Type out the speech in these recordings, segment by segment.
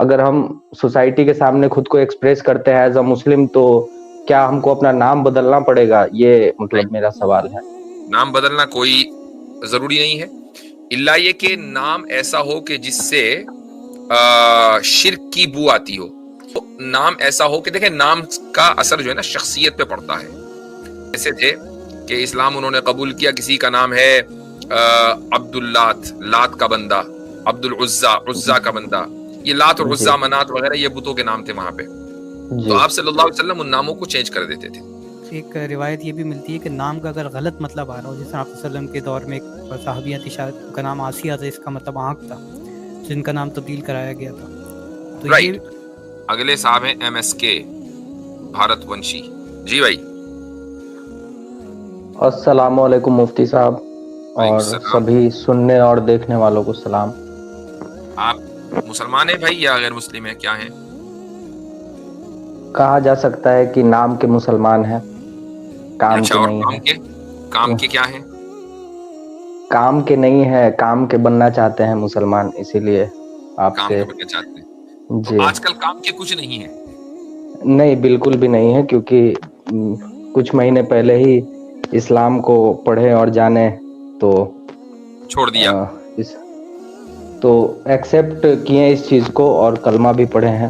اگر ہم سوسائٹی کے سامنے خود کو ایکسپریس کرتے ہیں ایز اے مسلم تو کیا ہم کو اپنا نام بدلنا پڑے گا؟ یہ مطلب میرا سوال ہے. نام بدلنا کوئی ضروری نہیں ہے، الا یہ کہ نام ایسا ہو کہ جس سے شرک کی بو آتی ہو. نام ایسا ہو کہ دیکھیں نام کا اثر جو ہے نا شخصیت پہ پڑتا ہے. ایسے تھے کہ اسلام انہوں نے قبول کیا، کسی کا نام ہے عبد اللات، لات کا بندہ، عبد العزا، عزا کا بندہ. یہ لات اور عزا، منات وغیرہ یہ بتوں کے نام تھے وہاں پہ. تو آپ صلی اللہ علیہ وسلم ان ناموں کو چینج کر دیتے تھے. ایک روایت یہ بھی ملتی ہے کہ نام کا اگر غلط مطلب آ رہا ہو، جیسے آپ صلی اللہ علیہ وسلم کے دور میں ایک صحابیہ تھی شاید، ان کا نام آسیہ تھا، اس کا مطلب آنکھ تھا، جن کا نام تبدیل کرایا گیا تھا. تو رائٹ. اگلے صاحب ہیں ایم ایس کے بھارت ونشی. جی بھائی. السلام علیکم مفتی صاحب اور سبھی سننے اور دیکھنے والوں کو سلام. آپ مسلمان ہیں بھائی یا غیر مسلم ہیں، کیا ہیں؟ کہا جا سکتا ہے کہ نام کے مسلمان ہیں، کام کے نہیں ہیں. کام کے کیا ہیں؟ کام کے نہیں ہے، کام کے بننا چاہتے ہیں مسلمان، اسی لیے آپ کام سے. کے بننا چاہتے ہیں جی. تو آج کل کام کے کچھ نہیں ہے. نہیں، بالکل بھی نہیں ہے، کیونکہ کچھ مہینے پہلے ہی اسلام کو پڑھے اور جانے تو چھوڑ دیا، تو ایکسیپٹ کیے اس چیز کو اور کلمہ بھی پڑھے ہیں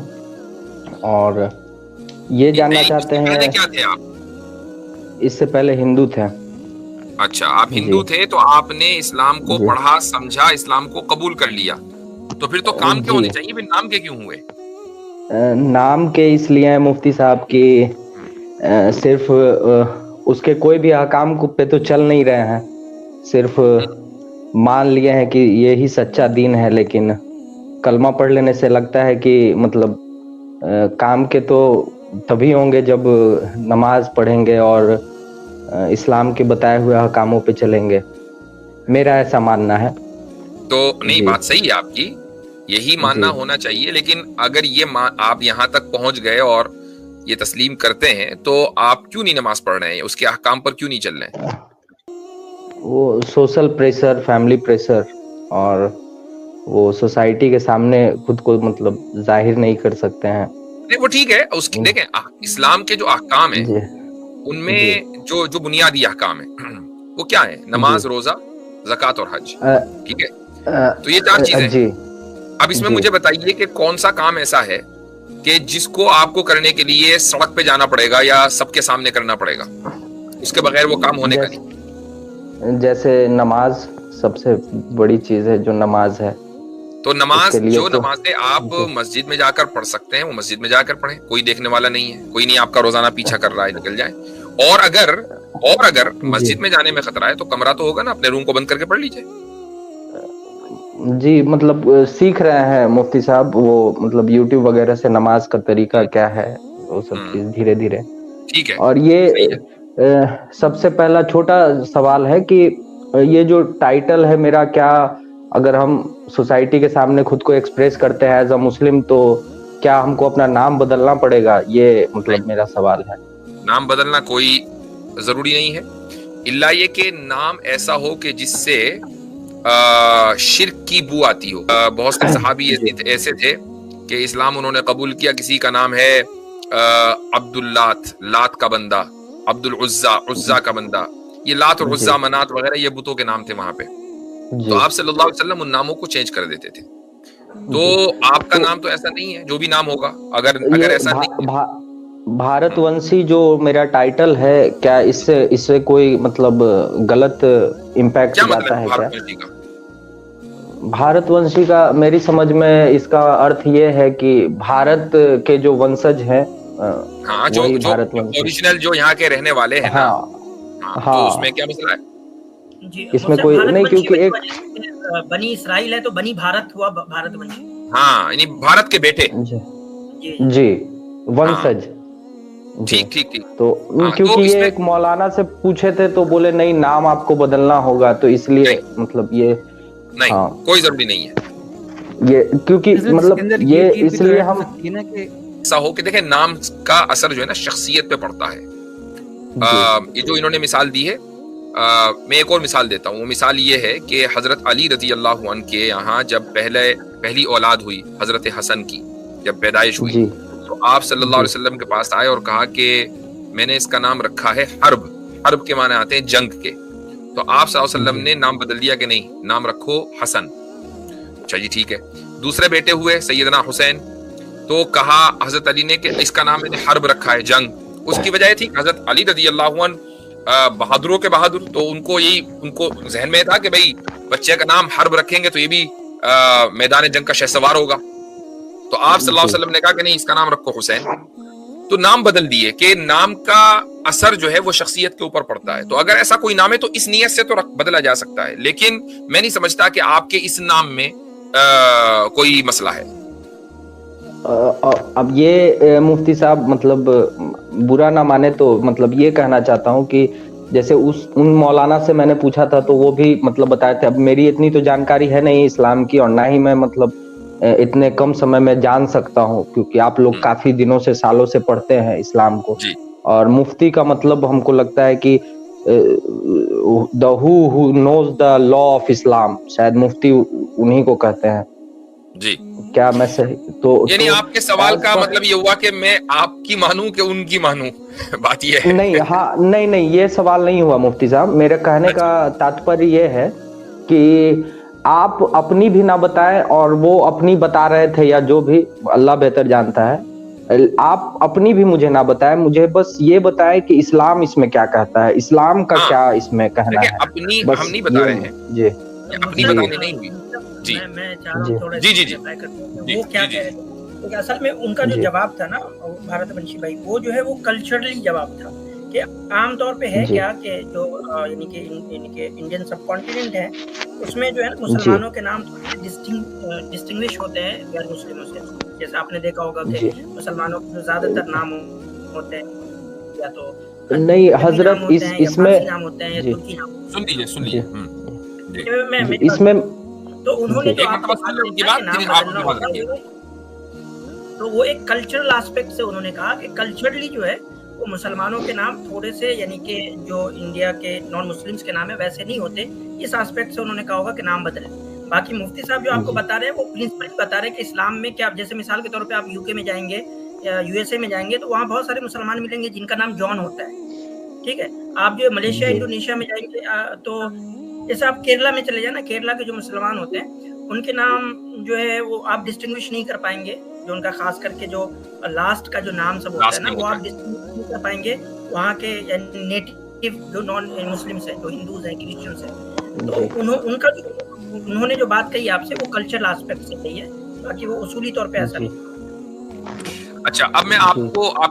اور یہ جاننا چاہتے ہیں. پہلے کیا تھے آپ؟ اس سے پہلے ہندو تھے. اچھا، آپ ہندو تھے تو آپ نے اسلام کو پڑھا، سمجھا، اسلام کو قبول کر لیا، تو پھر تو کام کیوں ہونے چاہیے؟ پھر نام کے کیوں ہوئے؟ نام کے اس لیے مفتی صاحب کی صرف اس کے کوئی بھی احکام پہ تو چل نہیں رہے ہیں، صرف مان لیے ہیں کہ یہی سچا دین ہے، لیکن کلمہ پڑھ لینے سے لگتا ہے کہ مطلب کام کے تو تبھی ہوں گے جب نماز پڑھیں گے اور اسلام کے بتائے ہوئے احکاموں پہ چلیں گے. میرا ایسا ماننا ہے. تو نہیں، بات صحیح ہے آپ کی، یہی ماننا ہونا چاہیے. لیکن اگر یہ آپ یہاں تک پہنچ گئے اور یہ تسلیم کرتے ہیں تو آپ کیوں نہیں نماز پڑھ رہے ہیں؟ اس کے احکام پر کیوں نہیں چل رہے ہیں؟ وہ سوشل پریشر، فیملی پریشر، اور وہ سوسائٹی کے سامنے خود کو مطلب ظاہر نہیں کر سکتے ہیں. نہیں، وہ ٹھیک ہے. اس کی دیکھیں، اسلام کے جو احکام ہیں ان میں جو بنیادی احکام ہیں وہ کیا ہیں؟ نماز، روزہ، زکوٰۃ اور حج. ٹھیک ہے، تو یہ 4 چیزیں ہیں. اب اس میں مجھے بتائیے کہ کون سا کام ایسا ہے کہ جس کو آپ کو کرنے کے لیے سڑک پہ جانا پڑے گا یا سب کے سامنے کرنا پڑے گا؟ اس کے بغیر وہ کام ہونے کا نہیں. جیسے نماز سب سے بڑی چیز ہے، جو نماز ہے. تو نماز، جو نمازیں آپ مسجد میں جا کر پڑھ سکتے ہیں وہ مسجد میں جا کر پڑھیں، کوئی دیکھنے والا نہیں ہے، کوئی نہیں آپ کا روزانہ پیچھا کر رہا ہے، نکل جائیں. اور اگر مسجد میں جانے میں خطرہ ہے تو کمرہ تو ہوگا نا، اپنے روم کو بند کر کے پڑھ لیجئے. جی، مطلب سیکھ رہے ہیں مفتی صاحب، وہ مطلب یوٹیوب وغیرہ سے نماز کا طریقہ کیا ہے، وہ سب چیز دھیرے دھیرے. ٹھیک ہے. اور یہ سب سے پہلا چھوٹا سوال ہے کہ یہ جو ٹائٹل ہے میرا، کیا اگر ہم سوسائٹی کے سامنے خود کو ایکسپریس کرتے ہیں ایز اے مسلم تو کیا ہم کو اپنا نام بدلنا پڑے گا؟ یہ مطلب میرا سوال ہے. نام بدلنا کوئی ضروری نہیں ہے، الا یہ کہ نام ایسا ہو کہ جس سے شرک کی بو آتی ہو. بہت سے صحابی ایسے تھے کہ اسلام انہوں نے قبول کیا، کسی کا نام ہے عبد اللات، لات کا بندہ، عبد العزا، عزا کا بندہ. یہ لات اور عزا، منات وغیرہ یہ بتوں کے نام تھے وہاں پہ. تو آپ صلی اللہ علیہ وسلم ان ناموں کو چینج کر دیتے تھے. تو آپ کا نام تو ایسا نہیں ہے، جو بھی نام ہوگا اگر ایسا نہیں ہے. بھارت ونشی جو میرا ٹائٹل ہے، کیا اس سے کوئی مطلب غلط امپیکٹ جاتا ہے کیا؟ بھارت ونشی کا میری سمجھ میں اس کا ارتھ یہ ہے کہ بھارت کے جو ونشج ہیں، جو اوریجنل جو یہاں کے رہنے والے ہیں نا، تو اس میں کیا مسئلہ ہے؟ اس میں کوئی نہیں، کیونکہ ایک بنی اسرائیل ہے تو بنی بھارت ہوا، بھارت ونشی. ہاں، یعنی بھارت کے بیٹے. جی، ونشج. ٹھیک. تو کیونکہ یہ ایک مولانا سے پوچھے تھے تو بولے نہیں، نام آپ کو بدلنا ہوگا، تو اس لیے مطلب یہ نہیں، کوئی ضروری نہیں ہے یہ، کیونکہ مطلب یہ اس لیے ہم ایسا ہو کہ دیکھیں نام کا اثر جو ہے نا شخصیت پہ پڑتا ہے. یہ جو انہوں نے مثال دی ہے، میں ایک اور مثال دیتا ہوں. وہ مثال یہ ہے کہ حضرت علی رضی اللہ عنہ کے یہاں جب پہلی اولاد ہوئی حضرت حسن کی، جب پیدائش ہوئی تو آپ صلی اللہ علیہ وسلم کے پاس آئے اور کہا کہ میں نے اس کا نام رکھا ہے حرب. حرب کے معنی آتے ہیں جنگ کے. تو آپ صلی اللہ علیہ وسلم نے نام بدل دیا کہ نہیں, نام رکھو حسن. اچھا جی ٹھیک ہے. دوسرے بیٹے ہوئے سیدنا حسین, تو کہا حضرت علی نے کہ اس کا نام میں نے حرب رکھا ہے, جنگ. اس کی وجہ تھی حضرت علی رضی اللہ عنہ بہادروں کے بہادر, تو ان کو ذہن میں تھا کہ بھائی بچے کا نام حرب رکھیں گے تو یہ بھی میدان جنگ کا شہسوار ہوگا. تو آپ صلی اللہ علیہ وسلم نے کہا کہ نہیں, اس کا نام رکھو حسین. تو نام بدل دیے کہ نام کا اثر جو ہے وہ شخصیت کے اوپر پڑتا ہے. تو اگر ایسا کوئی نام ہے تو اس نیت سے تو بدلا جا سکتا ہے, لیکن میں نہیں سمجھتا کہ آپ کے اس نام میں کوئی مسئلہ ہے. اب یہ مفتی صاحب مطلب برا نہ مانے تو مطلب یہ کہنا چاہتا ہوں کہ جیسے ان مولانا سے میں نے پوچھا تھا تو وہ بھی مطلب بتایا تھے. اب میری اتنی تو جانکاری ہے نہیں اسلام کی, اور نہ ہی میں مطلب اتنے کم سمے میں جان سکتا ہوں, کیونکہ آپ لوگ کافی دنوں سے سالوں سے پڑھتے ہیں اسلام کو. اور مفتی کا مطلب ہم کو لگتا ہے کہ the who knows the law of Islam, شاید مفتی انہی کو کہتے ہیں. جی کیا میں صحیح تو یعنی آپ کے سوال کا مطلب یہ ہوا کہ میں آپ کی مانوں کہ ان کی مانوں, بات یہ ہے؟ نہیں, ہاں نہیں یہ سوال نہیں ہوا مفتی صاحب. میرے کہنے کا تاتپر یہ ہے کہ آپ اپنی بھی نہ بتائیں اور وہ اپنی بتا رہے تھے, یا جو بھی اللہ بہتر جانتا ہے, آپ اپنی بھی مجھے نہ بتائیں. مجھے بس یہ بتائیں کہ اسلام اس میں کیا کہتا ہے, اسلام کا کیا اس میں کہنا ہے. اپنی ہم نہیں بتا رہے ہیں, جی اپنی بتانے نہیں ہوئی. جی میں چاہ رہا ہوں تھوڑا جی جی جی وہ کیا کہہ رہے تھے. تو اصل میں ان کا جو جواب تھا نا بھارت ونشی بھائی, وہ جو ہے وہ کلچرلی جواب تھا کہ عام طور پہ ہے کیا کہ جو یعنی کہ انڈین سب کانٹیننٹ ہے اس میں جو ہے نا مسلمانوں کے نام ڈسٹنگوش ہوتے ہیں غیر مسلموں سے. جیسے آپ نے دیکھا ہوگا کہ مسلمانوں کے زیادہ تر نام ہوتے ہیں یا تو نہیں حضرت اس میں نام ہوتے ہیں یا ترکی نام. سن لیجیے اس میں تو انہوں نے جو آپ کو نام بدلنا ہوتا ہے تو وہ ایک کلچرل ایسپیکٹ سے انہوں نے کہا کہ کلچرلی جو ہے وہ مسلمانوں کے نام تھوڑے سے یعنی کہ جو انڈیا کے نان مسلمس کے نام ہے ویسے نہیں ہوتے. اس ایسپیکٹ سے انہوں نے کہا ہوگا کہ نام بدلے. باقی مفتی صاحب جو آپ کو بتا رہے ہیں وہ پرنسپل بتا رہے ہیں کہ اسلام میں کیا, جیسے مثال کے طور پہ آپ یو کے میں جائیں گے یا یو ایس اے میں جائیں گے تو وہاں بہت سارے مسلمان ملیں گے جن کا نام جان ہوتا ہے. ٹھیک ہے, آپ جو ملیشیا انڈونیشیا میں جائیں گے تو جیسے آپ کیرلا میں چلے جائیں نا, کیرلا کے جو مسلمان ہوتے ہیں ان کے نام جو ہے وہ آپ ڈسٹنگوش نہیں کر پائیں گے. جو ان کا خاص کر کے جو لاسٹ کا جو نام سب ہوتا ہے نا وہ آپ ڈسٹنگوش نہیں کر پائیں گے وہاں کے نیٹو جو نان مسلمس ہیں, جو ہندوز ہیں, کرسچنس ہیں. تو ان کا انہوں نے جو بات کہی آپ سے وہ کلچرل ایسپیکٹ سے کہی ہے, باقی وہ اصولی طور پہ ایسا نہیں. اچھا اب میں آپ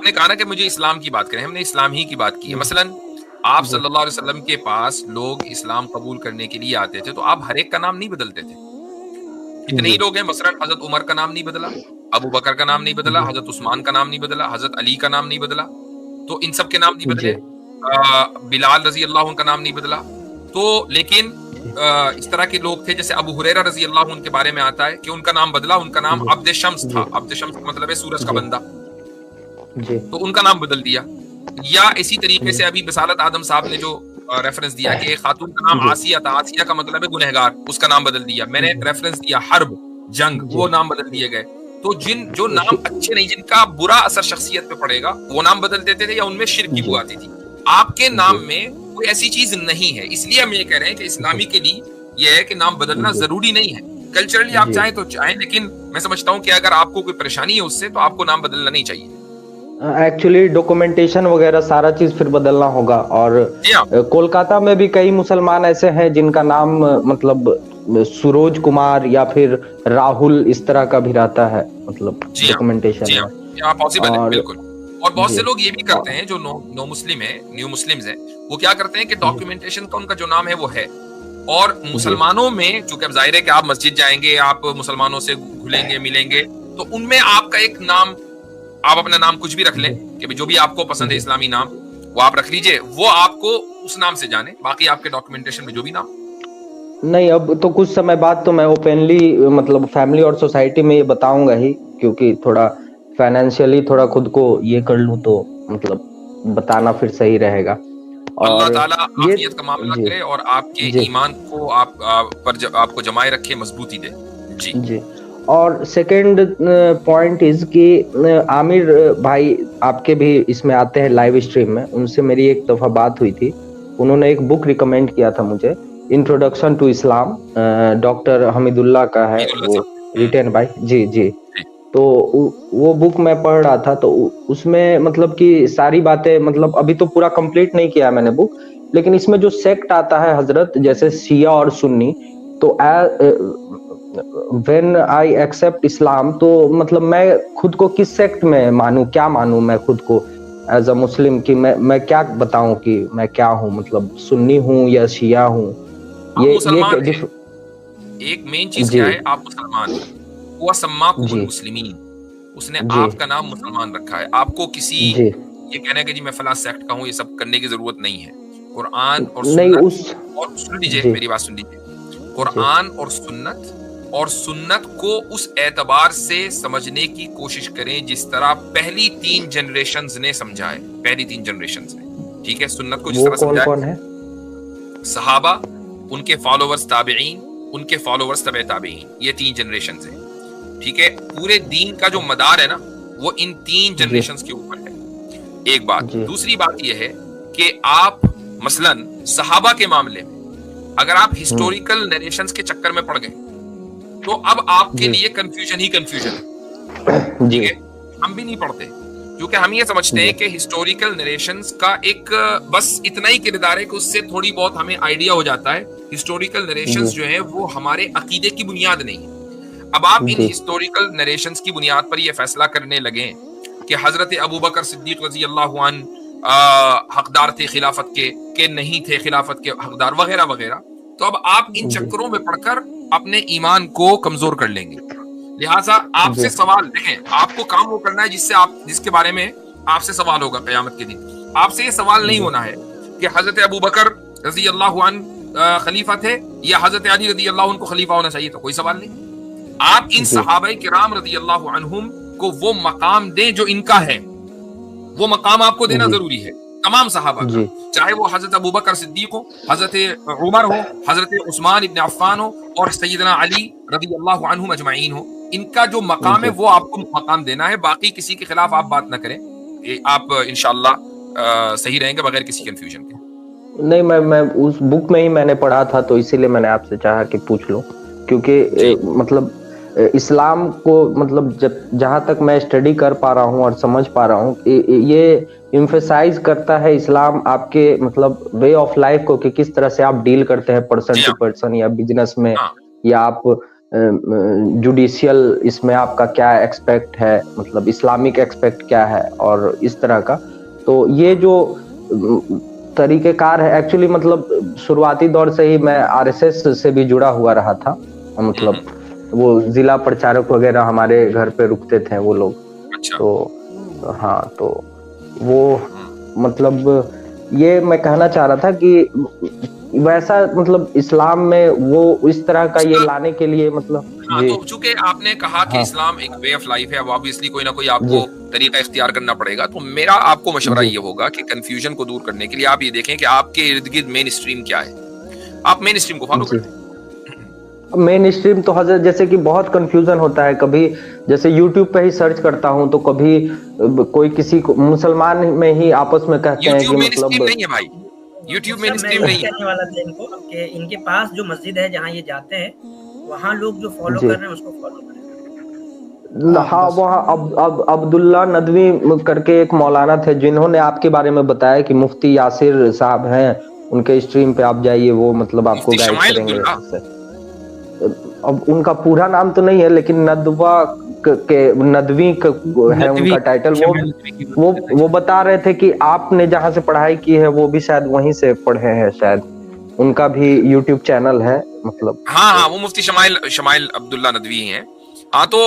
نے کہا نا کہ مجھے اسلام کی بات کریں, ہم نے اسلام ہی کی بات کی ہے. مثلاً آپ صلی اللہ علیہ وسلم کے پاس لوگ اسلام قبول کرنے کے لیے آتے تھے تو آپ ہر ایک کا نام نہیں بدلتے تھے. اتنے ہی لوگ ہیں, مثلاً حضرت عمر کا نام نہیں بدلا, ابو بکر کا نام نہیں بدلا, حضرت عثمان کا نام نہیں بدلا, حضرت علی کا نام نہیں بدلا, تو ان سب کے نام نہیں بدلے. بلال رضی اللہ عنہ کا نام نہیں بدلا. تو لیکن اس طرح کے لوگ تھے جیسے ابو ہریرہ رضی اللہ عنہ کے بارے میں آتا ہے کہ ان کا نام بدلا, ان کا نام عبد شمس تھا. عبد شمس کا مطلب ہے سورج کا بندہ, تو ان کا نام بدل دیا. یا اسی طریقے سے ابھی بصالت آدم صاحب نے جو ریفرنس دیا کہ ایک خاتون کا نام آسیہ تھا, آسیہ کا مطلب ہے گنہگار, اس کا نام بدل دیا. میں نے ریفرنس دیا حرب, جنگ, وہ نام بدل دیے گئے. تو جو نام اچھے نہیں, جن کا برا اثر شخصیت پہ پڑے گا وہ نام بدل دیتے تھے یا ان میں شرک کی بو آتی تھی. آپ کے نام میں کوئی ایسی چیز نہیں ہے, اس لیے ہم یہ کہہ رہے ہیں کہ اسلامی کے لیے یہ ہے کہ نام بدلنا ضروری نہیں ہے. کلچرلی آپ چاہیں تو چاہیں, لیکن میں سمجھتا ہوں کہ اگر آپ کو کوئی پریشانی ہے اس سے تو آپ کو نام بدلنا نہیں چاہیے. ایکچولی ڈاکومنٹیشن وغیرہ سارا چیز پھر بدلنا ہوگا. اور کولکاتہ میں بھی کئی مسلمان ایسے ہیں جن کا نام مطلب سروج کمار یا پھر راہل اس طرح کا بھی رہتا ہے مطلب ڈاکومنٹیشن میں. پاسبل ہے بالکل. اور بہت سے لوگ یہ بھی کرتے ہیں جو نو مسلم ہیں, نیو مسلمز ہیں, وہ کیا کرتے ہیں کہ ڈاکومنٹیشن کا ان کا جو نام ہے وہ ہے. اور مسلمانوں میں چونکہ اب ظاہر ہے کہ آپ مسجد جائیں گے, آپ مسلمانوں سے گھلیں گے, ملیں گے, تو ان میں آپ کا ایک نام, آپ اپنا نام کچھ بھی رکھ لیں کہ جو بھی آپ کو پسند ہے اسلامی نام وہ آپ رکھ لیجئے, وہ آپ کو اس نام سے جانے. باقی آپ کے ڈاکومنٹیشن میں جو بھی نام نہیں. اب تو کچھ سمے بعد تو میں اوپنلی مطلب فیملی اور سوسائٹی میں یہ بتاؤں گا ہی, کیونکہ تھوڑا فائنینشلی تھوڑا خود کو یہ کر لوں تو مطلب بتانا پھر صحیح رہے گا. اللہ تعالیٰ عافیت کا معاملہ کرے اور آپ کے ایمان کو آپ کو جمائے رکھے, مضبوطی دے. جی. اور سیکنڈ پوائنٹ از کہ عامر بھائی آپ کے بھی اس میں آتے ہیں لائیو اسٹریم میں, ان سے میری ایک دفعہ بات ہوئی تھی, انہوں نے ایک بک ریکمینڈ کیا تھا مجھے, انٹروڈکشن ٹو اسلام, ڈاکٹر حمید اللہ کا ہے وہ, ریٹن بائی جی. تو وہ بک میں پڑھ رہا تھا, تو اس میں مطلب کہ ساری باتیں, مطلب ابھی تو پورا کمپلیٹ نہیں کیا میں نے بک, لیکن اس میں جو سیکٹ آتا ہے حضرت, جیسے شیعہ اور سنی, تو when I accept اسلام, تو مطلب میں خود کو کس سیکٹ میں مانوں, کیا مانوں میں خود کو ایز اے مسلم, کہ میں کیا بتاؤں کہ میں کیا ہوں, مطلب سنی ہوں یا شیعہ ہوں. یہ ایک مین چیز کیا ہے, آپ مسلمان ہیں, وہ سماکم المسلمین, اس نے آپ کا نام مسلمان رکھا ہے. آپ کو کسی یہ کہنا ہے کہ جی میں فلاں سیکٹ کا ہوں, یہ سب کرنے کی ضرورت نہیں ہے. قرآن اور سنت, اور سن لیجیے میری بات سن لیجیے, قرآن اور سنت کو اس اعتبار سے سمجھنے کی کوشش کریں جس طرح پہلی 3 جنریشنز نے سمجھا ہے, پہلی 3 جنریشنز نے, ٹھیک ہے, سنت کو جس طرح سمجھا ہے صحابہ, ان کے فالوورز تابعین, ان کے فالوورز تبع تابعین, یہ 3 جنریشنز ہیں, ٹھیک ہے. پورے دین کا جو مدار ہے نا وہ ان 3 جنریشنز کے اوپر ہے, ایک بات. دوسری بات یہ ہے کہ آپ مثلاً صحابہ کے معاملے میں اگر آپ ہسٹوریکل نیریشنز کے چکر میں پڑ گئے تو اب آپ کے لیے کنفیوژن ہی کنفیوژن ہے, ٹھیک ہے. ہم بھی نہیں پڑھتے کیونکہ ہم یہ سمجھتے ہیں کہ ہسٹوریکل نریشنز کا ایک بس اتنا ہی کردار ہے کہ اس سے تھوڑی بہت ہمیں آئیڈیا ہو جاتا ہے. ہسٹوریکل نریشنز جو ہیں وہ ہمارے عقیدے کی بنیاد نہیں ہے. اب آپ ان ہسٹوریکل نریشنز کی بنیاد پر یہ فیصلہ کرنے لگیں کہ حضرت ابوبکر صدیق رضی اللہ عنہ حقدار تھے خلافت کے, کہ نہیں تھے خلافت کے حقدار, وغیرہ وغیرہ, تو اب آپ ان چکروں میں پڑھ کر اپنے ایمان کو کمزور کر لیں گے. لہٰذا آپ سے سوال, دیکھیں آپ کو کام وہ کرنا ہے جس کے بارے میں آپ سے سوال ہوگا قیامت کے دن. آپ سے یہ سوال نہیں ہونا ہے کہ حضرت ابوبکر رضی اللہ عنہ خلیفہ تھے یا حضرت علی رضی اللہ عنہ کو خلیفہ ہونا چاہیے تھا, کوئی سوال نہیں. آپ ان صحابہ کرام رضی اللہ عنہم کو وہ مقام دیں جو ان کا ہے, وہ مقام آپ کو دینا ضروری ہے تمام صحابہ کا, چاہے وہ حضرت ابوبکر صدیق ہو, حضرت عمر ہو, حضرت عثمان ابن عفان ہو, اور سیدنا علی رضی اللہ عنہم اجمعین ہو. ان کا جو مقام ہے وہ آپ کو مقام دینا ہے. باقی کسی کے خلاف آپ بات نہ کریں, آپ انشاءاللہ صحیح رہیں گے بغیر کسی کنفیوژن کے. نہیں, میں اس بک میں ہی میں نے پڑھا تھا, تو اسی لیے میں نے آپ سے چاہا کہ پوچھ لوں, کیونکہ مطلب اسلام کو مطلب جہاں تک میں اسٹڈی کر پا رہا ہوں اور سمجھ پا رہا ہوں, یہ ایمفیسائز کرتا ہے اسلام آپ کے مطلب وے آف لائف کو, کہ کس طرح سے آپ ڈیل کرتے ہیں پرسن ٹو پرسن, یا بزنس میں, یا آپ جوڈیشیل اس میں آپ کا کیا ایکسپیکٹ ہے, مطلب اسلامک ایکسپیکٹ کیا ہے, اور اس طرح کا. تو یہ جو طریقہ کار ہے ایکچولی, مطلب شروعاتی دور سے ہی میں RSS سے بھی جڑا ہوا رہا تھا, مطلب وہ ضلع پرچارک وغیرہ ہمارے گھر پہ رکتے تھے وہ لوگ. تو ہاں, تو وہ مطلب یہ میں کہنا چاہ رہا تھا کہ ویسا مطلب اسلام میں وہ اس طرح کا یہ لانے کے لیے مطلب تو چونکہ آپ نے کہا کہ اسلام ایک وے آف لائف ہے, اب آبویسلی کوئی نہ کوئی آپ کو طریقہ اختیار کرنا پڑے گا. تو میرا آپ کو مشورہ یہ ہوگا کہ کنفیوژن کو دور کرنے کے لیے آپ یہ دیکھیں کہ آپ کے ارد گرد مین اسٹریم کیا ہے, آپ مین اسٹریم کو فالو کریں. مین اسٹریم تو حضرت جیسے کہ بہت کنفیوژن ہوتا ہے, کبھی جیسے یوٹیوب پہ ہی سرچ کرتا ہوں تو کبھی کوئی کسی کو مسلمان میں ہی آپس میں کہتے ہیں کہ مطلب نہیں ہے بھائی, یوٹیوب میں اسٹریم نہیں ہے. کہنے والا تھا ان کو کہ ان کے پاس جو مسجد ہے جہاں یہ جاتے ہیں وہاں لوگ جو فالو کر رہے ہیں اس کو فالو کریں. ہاں, وہاں عبداللہ ندوی کر کے ایک مولانا تھے جنہوں نے آپ کے بارے میں بتایا کہ مفتی یاسر صاحب ہیں, ان کے اسٹریم پہ آپ جائیے, وہ مطلب آپ کو گائیڈ کریں گے. اب ان کا پورا نام تو نہیں ہے, لیکن ندوی ہے ان کا ٹائٹل. وہ بتا رہے تھے کہ آپ نے جہاں سے پڑھائی کی ہے وہ بھی شاید وہیں سے پڑھے ہیں, شاید ان کا بھی یوٹیوب چینل ہے مطلب. ہاں, وہ مفتی شمائل عبداللہ ندوی ہیں. ہاں, تو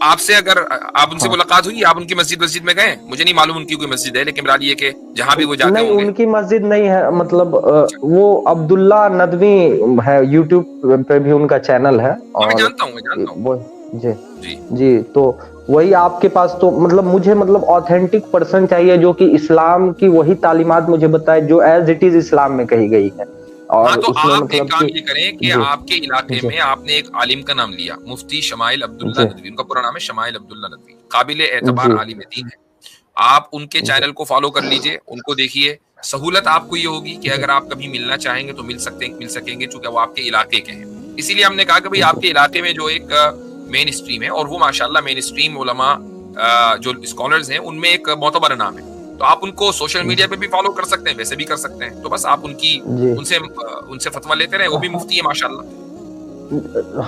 آپ سے اگر آپ ان سے ملاقات ہوئی, آپ ان کی مسجد میں گئے, مجھے نہیں معلوم ان کی کوئی مسجد ہے, لیکن بہرحال یہ کہ جہاں بھی وہ جاتے ہیں. نہیں, ان کی مسجد نہیں ہے, مطلب وہ عبداللہ ندوی ہے, یوٹیوب پہ بھی ان کا چینل ہے. میں جانتا ہوں. جی, تو وہی آپ کے پاس تو مطلب مجھے مطلب آتھینٹک پرسن چاہیے جو کہ اسلام کی وہی تعلیمات مجھے بتائے جو ایز اٹ از اسلام میں کہی گئی ہے, ہاں تو آپ ایک کام یہ کریں کہ آپ کے علاقے میں آپ نے ایک عالم کا نام لیا, مفتی شمائل عبداللہ ندوی, ان کا پورا نام ہے شمائل عبداللہ ندوی, قابل اعتبار عالم دین ہے. آپ ان کے چینل کو فالو کر لیجئے, ان کو دیکھیے. سہولت آپ کو یہ ہوگی کہ اگر آپ کبھی ملنا چاہیں گے تو مل سکیں گے, چونکہ وہ آپ کے علاقے کے ہیں. اسی لیے ہم نے کہا کہ بھئی آپ کے علاقے میں جو ایک مین اسٹریم ہے, اور وہ ماشاءاللہ مین اسٹریم علماء جو اسکالرز ہیں ان میں ایک معتبر نام ہے, تو آپ ان کو سوشل میڈیا پہ بھی فالو کر سکتے ہیں, ویسے بھی کر سکتے ہیں. تو بس آپ ان سے فتویٰ لیتے رہیں, وہ بھی مفتی ہے ماشاءاللہ.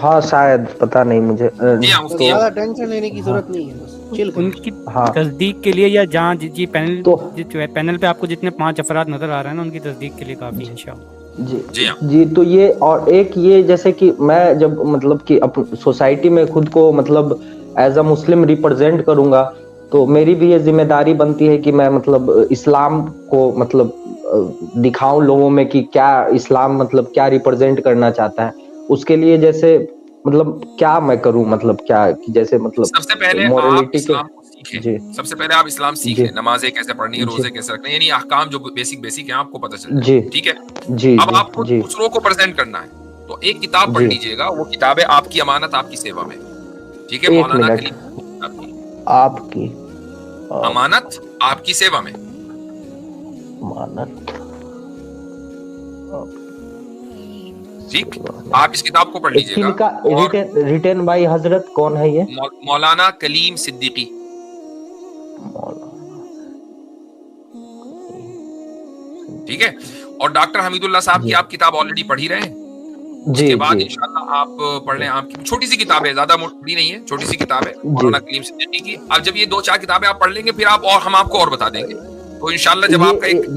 ہاں شاید پتہ نہیں مجھے. جی ہاں مفتی ہے. زیادہ ٹینشن لینے کی ضرورت نہیں ہے, بس ان کی تصدیق کے لیے یا جہاں جی پینل پہ آپ کو جتنے 5 افراد نظر آ رہے ہیں نا, ان کی تصدیق کے لیے کافی ہے انشاءاللہ. جی تو یہ, اور ایک یہ جیسے کہ میں جب مطلب کہ سوسائٹی میں خود کو مطلب ایز اے مسلم ریپرزینٹ کروں گا, تو میری بھی یہ ذمہ داری بنتی ہے کہ میں مطلب اسلام کو مطلب دکھاؤں لوگوں میں کہ کیا اسلام مطلب کیا ریپرزینٹ کرنا چاہتا ہے. اس کے لیے جیسے مطلب کیا میں کروں, مطلب کیا جیسے مطلب سب سے پہلے آپ اسلام کو سیکھیں. سب سے پہلے آپ اسلام سیکھیں, نمازیں کیسے پڑھنی ہے, روزے کیسے رکھنے, یعنی احکام جو بیسک ہیں آپ کو پتہ چل جائے. ٹھیک ہے, اب آپ کو دوسروں کو پریزنٹ کرنا ہے, تو ایک کتاب پڑھ لیجئے گا, وہ کتاب ہے آپ کی امانت آپ کی سیوا میں. ٹھیک ہے, مولانا کلیم آپ کی امانت آپ کی سیوا میں. ٹھیک, آپ اس کتاب کو پڑھ لیجئے گا. ریٹن بائی حضرت کون ہے یہ؟ مولانا کلیم صدیقی. ٹھیک ہے, اور ڈاکٹر حمید اللہ صاحب کی آپ کتاب آلریڈی پڑھ ہی رہے ہیں. اس کے بعد انشاءاللہ آپ پڑھ لیں, آپ کی چھوٹی سی کتاب ہے, زیادہ بڑی نہیں ہے, چھوٹی سی کتاب ہے مولانا کلیم صدیقی کی. اب جب یہ 2-4 کتابیں آپ پڑھ لیں گے, پھر ہم آپ کو اور بتا دیں گے. تو انشاءاللہ جب آپ کا ایک